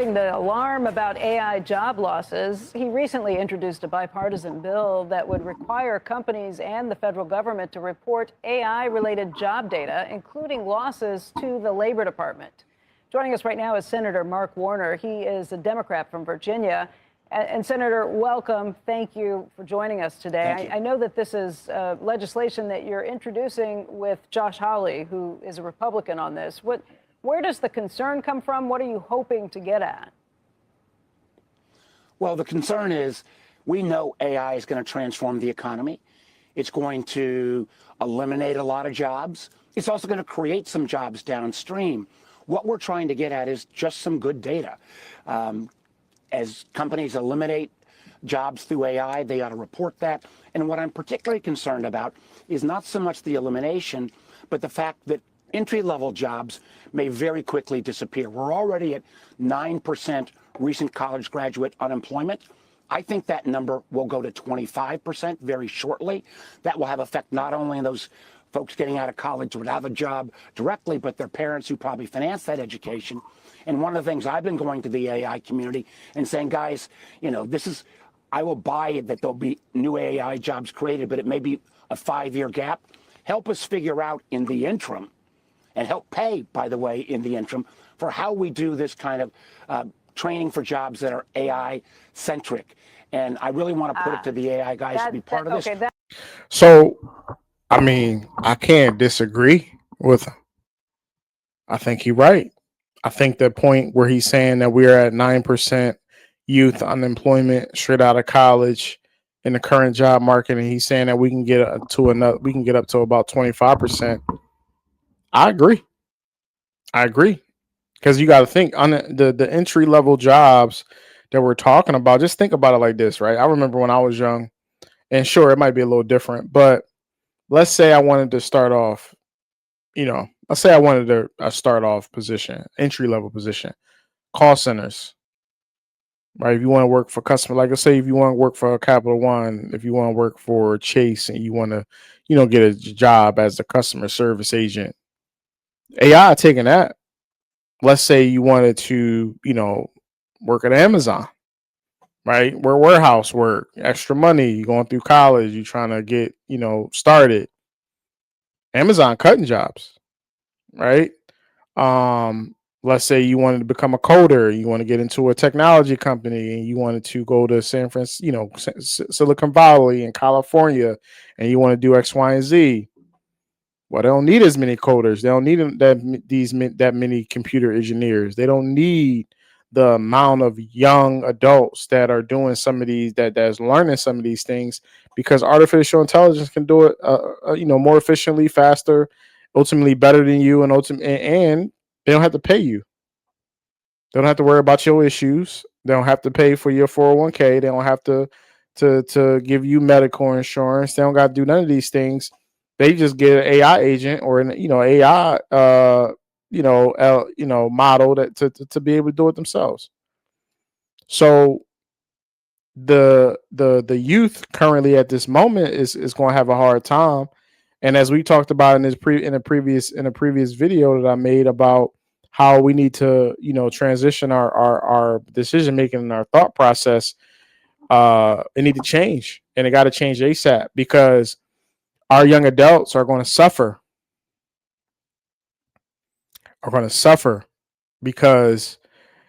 The alarm about AI job losses, he recently introduced a bipartisan bill that would require companies and the federal government to report AI-related job data, including losses to the Labor Department. Joining us right now is Senator Mark Warner. He is a Democrat from Virginia. And Senator, welcome. Thank you for joining us today. I know that this is legislation that you're introducing with Josh Hawley, who is a Republican on this. Where does the concern come from? What are you hoping to get at? Well, the concern is we know AI is going to transform the economy. It's going to eliminate a lot of jobs. It's also going to create some jobs downstream. What we're trying to get at is just some good data. As companies eliminate jobs through AI, they ought to report that. And what I'm particularly concerned about is not so much the elimination, but the fact that entry-level jobs may very quickly disappear. We're already at 9% recent college graduate unemployment. I think that number will go to 25% very shortly. That will have effect not only on those folks getting out of college without a job directly, but their parents who probably finance that education. And one of the things I've been going to the AI community and saying, guys, I will buy it that there'll be new AI jobs created, but it may be a 5-year gap. Help us figure out in the interim, and help pay, by the way, in the interim, for how we do this kind of training for jobs that are AI-centric. And I really want to put it to the AI guys to be part of this. So, I mean, I can't disagree with him. I think he's right. I think the point where he's saying that we're at 9% youth unemployment straight out of college in the current job market, and he's saying that we can get up to about 25%. I agree. Because you got to think on the entry level jobs that we're talking about. Just think about it like this, right? I remember when I was young, and sure, it might be a little different, but let's say I wanted to start off, let's say I wanted a start off position, entry level position, call centers, right? If you want to work for customer, like let's say if you want to work for Capital One, if you want to work for Chase and you want to, get a job as a customer service agent, AI taking that. Let's say you wanted to, work at Amazon, right? Where warehouse work, extra money, you going through college, you trying to get, started. Amazon cutting jobs, right? Let's say you wanted to become a coder, you want to get into a technology company and you wanted to go to San Francisco, Silicon Valley in California, and you want to do X, Y, and Z. Well, they don't need as many coders. They don't need that many computer engineers. They don't need the amount of young adults that are doing some of these, that's learning some of these things, because artificial intelligence can do it, more efficiently, faster, ultimately better than you, and they don't have to pay you. They don't have to worry about your issues. They don't have to pay for your 401k. They don't have to give you medical insurance. They don't got to do none of these things. They just get an AI agent or an AI model to be able to do it themselves. So the youth currently at this moment is going to have a hard time. And as we talked about in a previous video that I made about how we need to transition our decision making and our thought process, it need to change, and it got to change ASAP, because our young adults are going to suffer. Because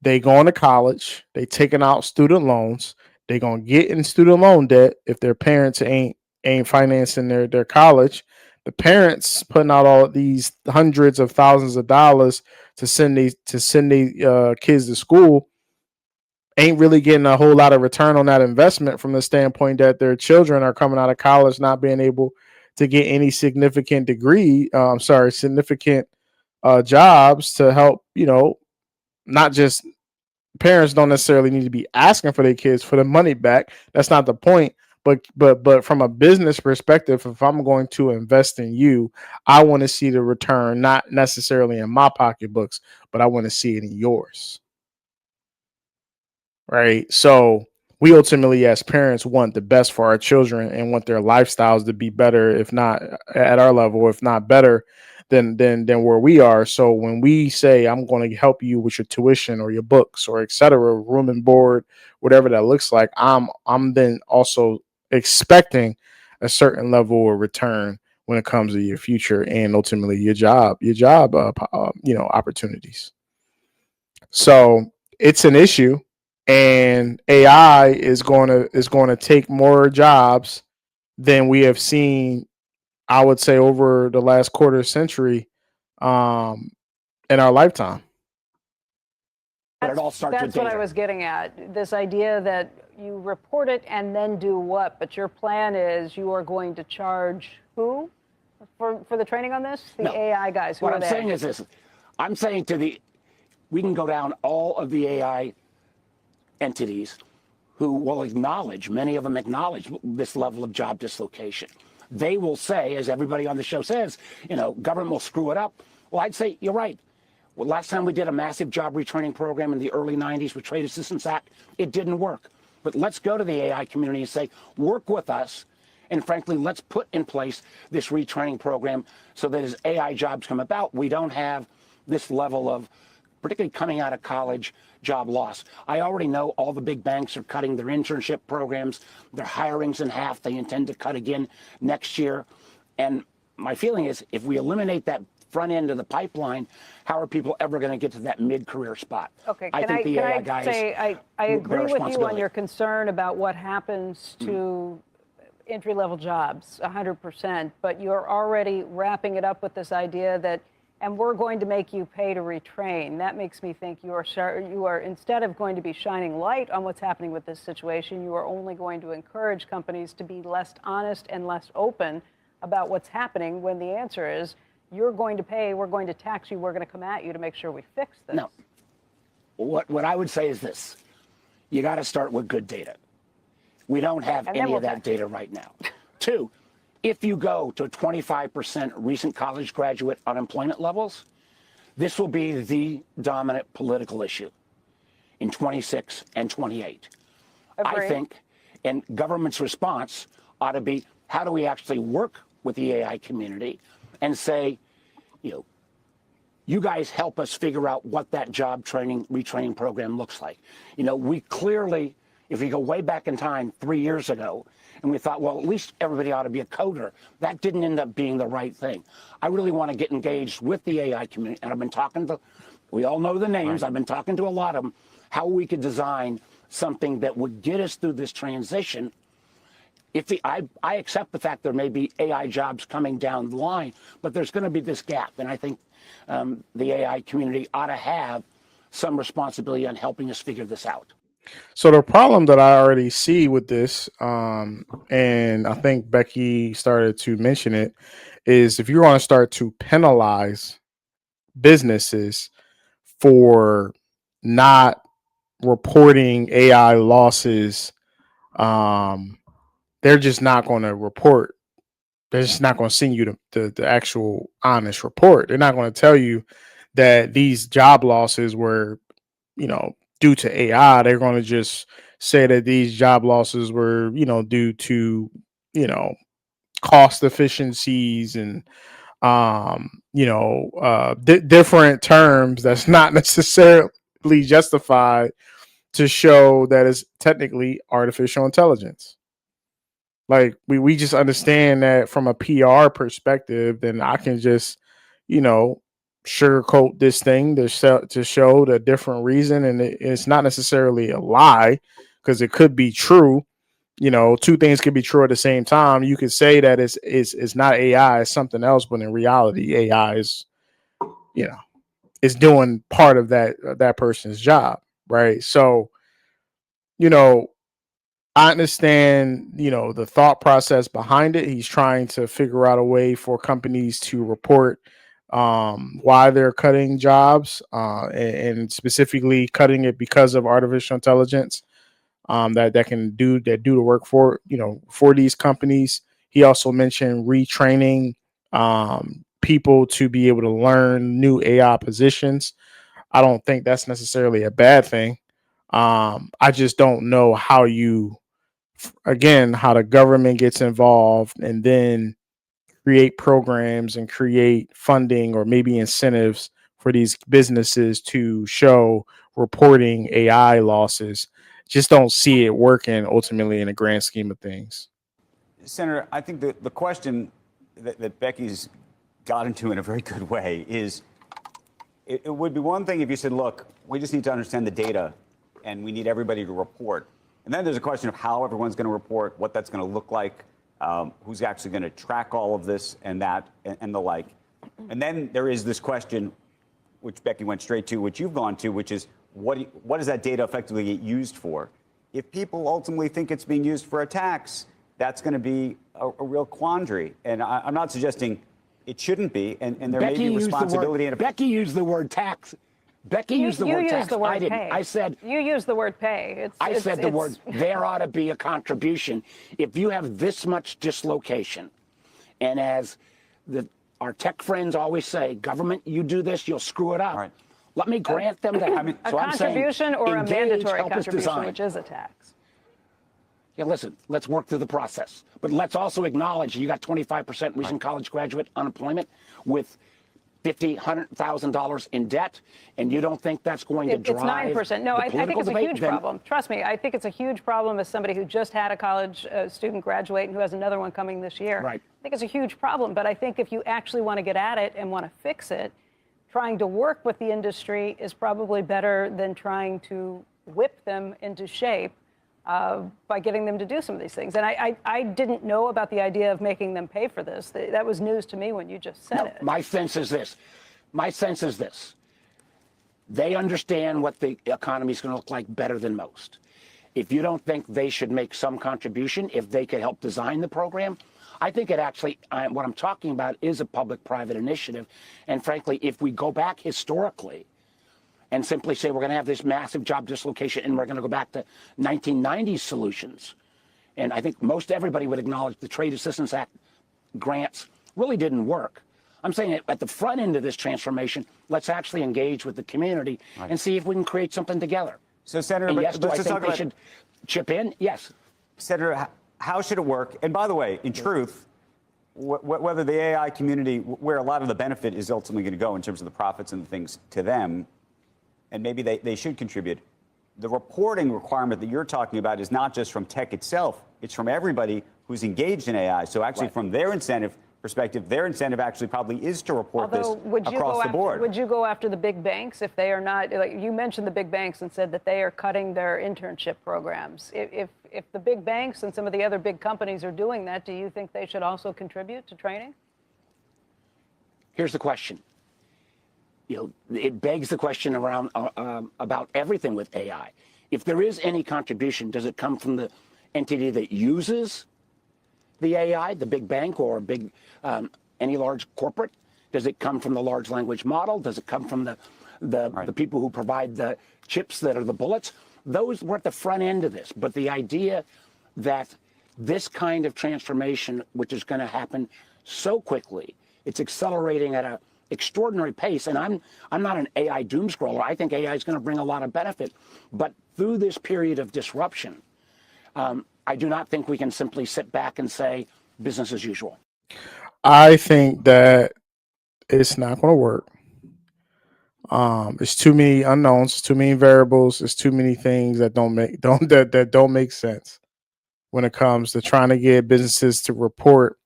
they going to college, they taking out student loans, they gonna get in student loan debt if their parents ain't financing their college. The parents putting out all these hundreds of thousands of dollars to send these kids to school, ain't really getting a whole lot of return on that investment, from the standpoint that their children are coming out of college not being able to get any significant jobs to help, not just, parents don't necessarily need to be asking for their kids for the money back. That's not the point. But from a business perspective, if I'm going to invest in you, I want to see the return, not necessarily in my pocketbooks, but I want to see it in yours. Right. So we ultimately, as parents, want the best for our children and want their lifestyles to be better, if not at our level, if not better than where we are. So when we say I'm going to help you with your tuition or your books or etc., room and board, whatever that looks like, I'm then also expecting a certain level of return when it comes to your future and ultimately your job opportunities. So it's an issue, and AI is going to take more jobs than we have seen, I would say, over the last quarter century, um, in our lifetime. But it all starts with That's what I data. was getting at. This idea that you report it and then do what? But your plan is you are going to charge who for the training on this? The No. AI guys. Who What are I'm they? saying is this. I'm saying we can go down all of the AI entities who will acknowledge, many of them acknowledge this level of job dislocation. They will say, as everybody on the show says, government will screw it up. Well, I'd say you're right. Well, last time we did a massive job retraining program in the early 90s with Trade Assistance Act, it didn't work. But let's go to the AI community and say, work with us. And frankly, let's put in place this retraining program so that as AI jobs come about, we don't have this level of, particularly coming out of college, job loss. I already know all the big banks are cutting their internship programs, their hirings in half. They intend to cut again next year. And my feeling is if we eliminate that front end of the pipeline, how are people ever going to get to that mid-career spot? Okay, I think the AI guys I bear agree with you on responsibility. your concern about what happens to entry-level jobs, 100%, but you're already wrapping it up with this idea that, and we're going to make you pay to retrain. That makes me think you are instead of going to be shining light on what's happening with this situation, you are only going to encourage companies to be less honest and less open about what's happening, when the answer is you're going to pay, we're going to tax you, we're going to come at you to make sure we fix this. No. What I would say is this. You got to start with good data. We don't have any of that data right now. Two, if you go to 25% recent college graduate unemployment levels, this will be the dominant political issue in 26 and 28. Agreed. I think, and government's response ought to be, how do we actually work with the AI community and say, you guys help us figure out what that job training, retraining program looks like. We clearly, if we go way back in time 3 years ago, and we thought, well, at least everybody ought to be a coder, that didn't end up being the right thing. I really want to get engaged with the AI community, and I've been talking to, we all know the names, right. I've been talking to a lot of them, how we could design something that would get us through this transition. I accept the fact there may be AI jobs coming down the line, but there's going to be this gap, and I think the AI community ought to have some responsibility on helping us figure this out. So the problem that I already see with this, and I think Becky started to mention it, is if you're going to start to penalize businesses for not reporting AI losses, they're just not going to report. They're just not going to send you the actual honest report. They're not going to tell you that these job losses were, due to AI. They're going to just say that these job losses were, due to, cost efficiencies and, different terms that's not necessarily justified to show that it's technically artificial intelligence. Like we just understand that from a PR perspective, then I can just, sugarcoat this thing to show the different reason, and it's not necessarily a lie because it could be true. Two things could be true at the same time. You could say that it's not AI, it's something else, but in reality, AI is, is doing part of that person's job, right? So, I understand, the thought process behind it. He's trying to figure out a way for companies to report why they're cutting jobs, and specifically cutting it because of artificial intelligence, that can do the work for these companies. He also mentioned retraining people to be able to learn new AI positions. I don't think that's necessarily a bad thing. I just don't know how the government gets involved, and then create programs and create funding or maybe incentives for these businesses to show reporting AI losses. Just don't see it working ultimately in the grand scheme of things. Senator, I think the question that Becky's got into in a very good way is it would be one thing if you said, look, we just need to understand the data and we need everybody to report. And then there's a question of how everyone's going to report, what that's going to look like, who's actually going to track all of this and that and the like. And then there is this question, which Becky went straight to, which you've gone to, which is what does that data effectively get used for? If people ultimately think it's being used for attacks, that's going to be a real quandary. And I'm not suggesting it shouldn't be, and there Becky may be responsibility. Becky used the word tax. Becky used the word tax. I didn't. Pay. I said you used the word pay. I said the word. There ought to be a contribution. If you have this much dislocation, and as our tech friends always say, government, you do this, you'll screw it up. Right. Let me grant them that. A contribution or a mandatory contribution, design. which is a tax. Yeah, listen, let's work through the process. But let's also acknowledge you got 25% recent college graduate unemployment with $50,000, $100,000 in debt, and you don't think that's going to drive It's 9%. No, I think it's a huge problem. Trust me, I think it's a huge problem as somebody who just had a college student graduate and who has another one coming this year. Right. I think it's a huge problem, but I think if you actually want to get at it and want to fix it, trying to work with the industry is probably better than trying to whip them into shape by getting them to do some of these things. And I didn't know about the idea of making them pay for this. That was news to me when you just said it. My sense is this. They understand what the economy is going to look like better than most. If you don't think they should make some contribution, if they could help design the program, I think it actually, what I'm talking about is a public-private initiative. And frankly, if we go back historically, and simply say we're going to have this massive job dislocation and we're going to go back to 1990s solutions. And I think most everybody would acknowledge the Trade Assistance Act grants really didn't work. I'm saying at the front end of this transformation, let's actually engage with the community and see if we can create something together. So, Senator, yes, do I let's think talk they about should chip in? Yes. Senator, how should it work? And by the way, in truth, whether the AI community, where a lot of the benefit is ultimately going to go in terms of the profits and the things to them, and maybe they should contribute. The reporting requirement that you're talking about is not just from tech itself, it's from everybody who's engaged in AI. So actually from their incentive perspective, their incentive actually probably is to report this across the board. Would you go after the big banks if they are not, like you mentioned the big banks and said that they are cutting their internship programs. If the big banks and some of the other big companies are doing that, do you think they should also contribute to training? Here's the question. It begs the question around about everything with AI. If there is any contribution, does it come from the entity that uses the AI, the big bank or any large corporate? Does it come from the large language model? Does it come from the people who provide the chips that are the bullets? Those were at the front end of this. But the idea that this kind of transformation, which is going to happen so quickly, it's accelerating at an extraordinary pace. And I'm not an AI doom scroller. I think AI is going to bring a lot of benefit. But through this period of disruption, I do not think we can simply sit back and say business as usual. I think that it's not going to work. It's too many unknowns, too many variables, it's too many things that don't make sense when it comes to trying to get businesses to report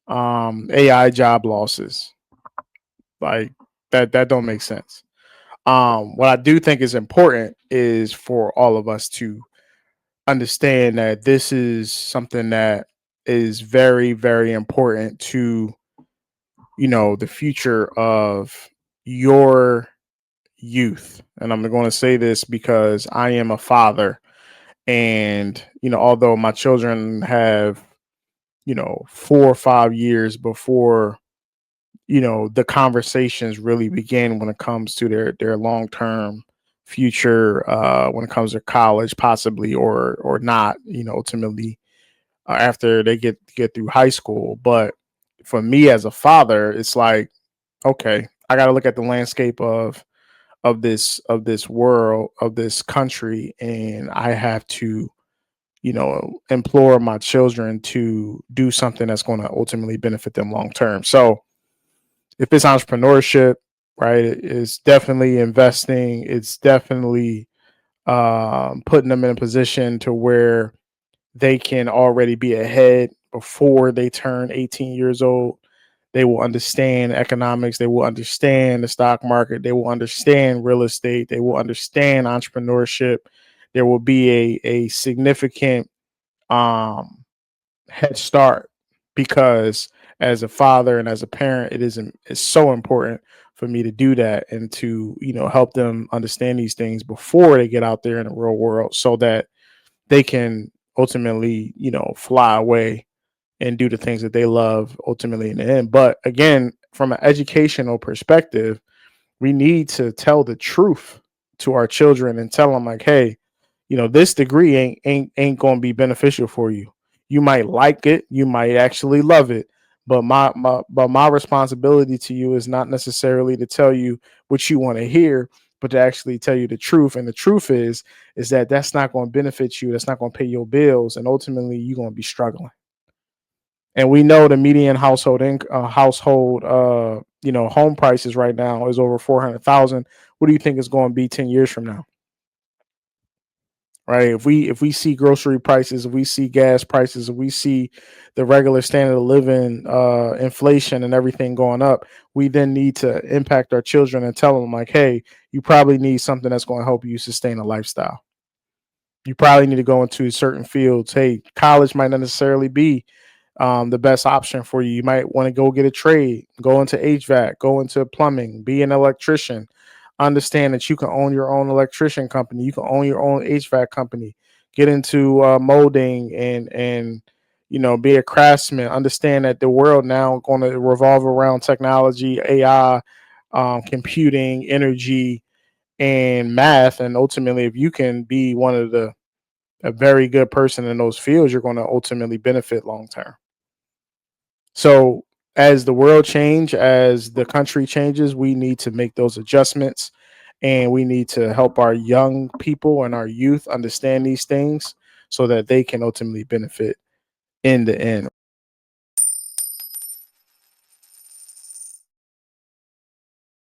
AI job losses. Like that don't make sense. What I do think is important is for all of us to understand that this is something that is very, very important to, the future of your youth. And I'm going to say this because I am a father, and, although my children have, 4 or 5 years before, the conversations really begin when it comes to their long-term future, when it comes to college, possibly, or not, ultimately, after they get through high school. But for me as a father, it's like, okay, I got to look at the landscape of this world, of this country, and I have to, implore my children to do something that's going to ultimately benefit them long term. So if it's entrepreneurship, right, it's definitely investing. It's definitely putting them in a position to where they can already be ahead before they turn 18 years old. They will understand economics. They will understand the stock market. They will understand real estate. They will understand entrepreneurship. There will be a significant um, head start, because as a father and as a parent, it's so important for me to do that and to help them understand these things before they get out there in the real world, so that they can ultimately fly away and do the things that they love ultimately in the end. But again, from an educational perspective, we need to tell the truth to our children and tell them like, hey, this degree ain't going to be beneficial for you. You might like it, you might actually love it, but my responsibility to you is not necessarily to tell you what you want to hear, but to actually tell you the truth. And the truth is that that's not going to benefit you. That's not going to pay your bills, and ultimately you're going to be struggling. And we know the median household home prices right now is over 400,000. What do you think is going to be 10 years from now? Right? If we see grocery prices, if we see gas prices, if we see the regular standard of living, inflation and everything going up, we then need to impact our children and tell them like, hey, you probably need something that's going to help you sustain a lifestyle. You probably need to go into certain fields. Hey, college might not necessarily be the best option for you. You might want to go get a trade, go into HVAC, go into plumbing, be an electrician. Understand that you can own your own electrician company. You can own your own HVAC company. Get into molding and be a craftsman. Understand that the world now going to revolve around technology, AI, computing, energy, and math. And ultimately, if you can be a very good person in those fields, you're going to ultimately benefit long term. So as the world change, as the country changes, we need to make those adjustments, and we need to help our young people and our youth understand these things so that they can ultimately benefit in the end.